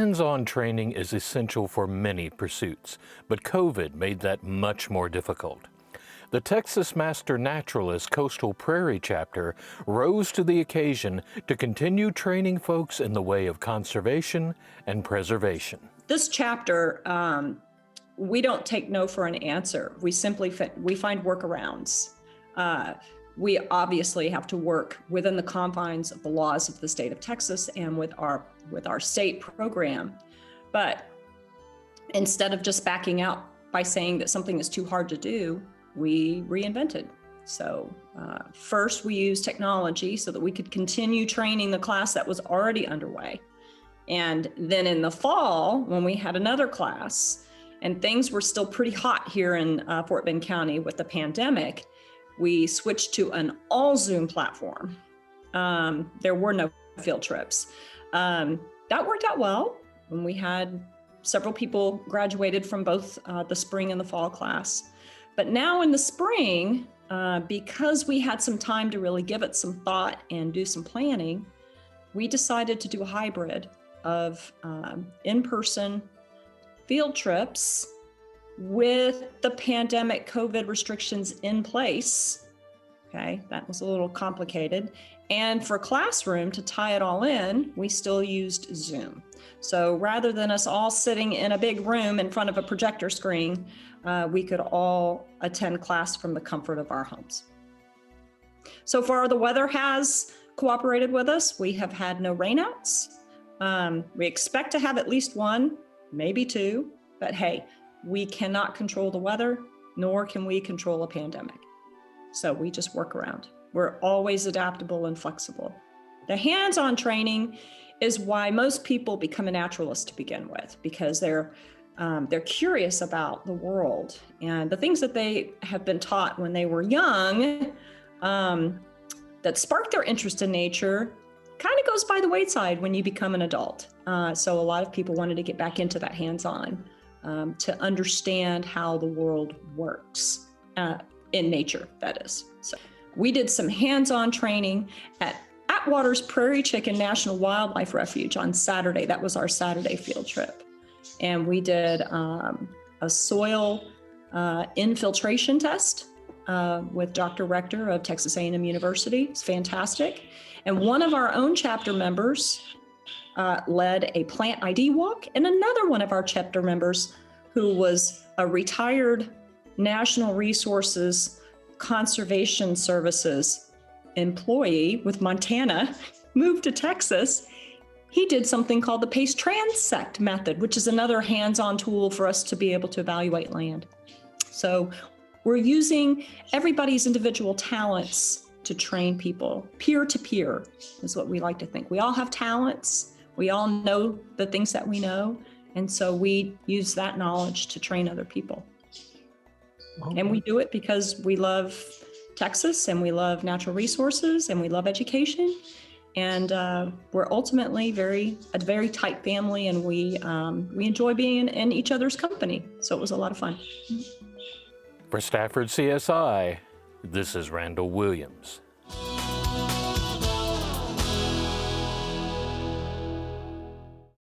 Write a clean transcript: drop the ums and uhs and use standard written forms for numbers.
Hands-on training is essential for many pursuits, but COVID made that much more difficult. The Texas Master Naturalist Coastal Prairie chapter rose to the occasion to continue training folks in the way of conservation and preservation. This chapter, we don't take no for an answer. We simply find workarounds. We obviously have to work within the confines of the laws of the state of Texas and with our state program. But instead of just backing out by saying that something is too hard to do, we reinvented. So first we used technology so that we could continue training the class that was already underway. And then in the fall, when we had another class and things were still pretty hot here in Fort Bend County with the pandemic, we switched to an all Zoom platform. There were no field trips. That worked out well when we had several people graduated from both the spring and the fall class. But now in the spring, because we had some time to really give it some thought and do some planning, we decided to do a hybrid of in-person field trips with the pandemic COVID restrictions in place. Okay, that was a little complicated. And for classroom, to tie it all in, we still used Zoom. So rather than us all sitting in a big room in front of a projector screen, we could all attend class from the comfort of our homes. So far, the weather has cooperated with us. We have had no rainouts. We expect to have at least one, maybe two, but hey, we cannot control the weather, nor can we control a pandemic. So we just work around. We're always adaptable and flexible. The hands-on training is why most people become a naturalist to begin with, because they're curious about the world and the things that they have been taught when they were young that sparked their interest in nature kind of goes by the wayside when you become an adult. So a lot of people wanted to get back into that hands-on to understand how the world works in nature, that is. So we did some hands-on training at Atwater's Prairie Chicken National Wildlife Refuge on Saturday. That was our Saturday field trip. And we did a soil infiltration test with Dr. Rector of Texas A&M University. It's fantastic. And one of our own chapter members led a plant ID walk, and another one of our chapter members, who was a retired Natural Resources Conservation Services employee with Montana, moved to Texas. He did something called the PACE transect method, which is another hands-on tool for us to be able to evaluate land. So we're using everybody's individual talents to train people. Peer to peer is what we like to think. We all have talents. We all know the things that we know. And so we use that knowledge to train other people. Okay. And we do it because we love Texas and we love natural resources and we love education. And we're ultimately a very tight family, and we enjoy being in each other's company. So it was a lot of fun. For Stafford CSI, this is Randall Williams.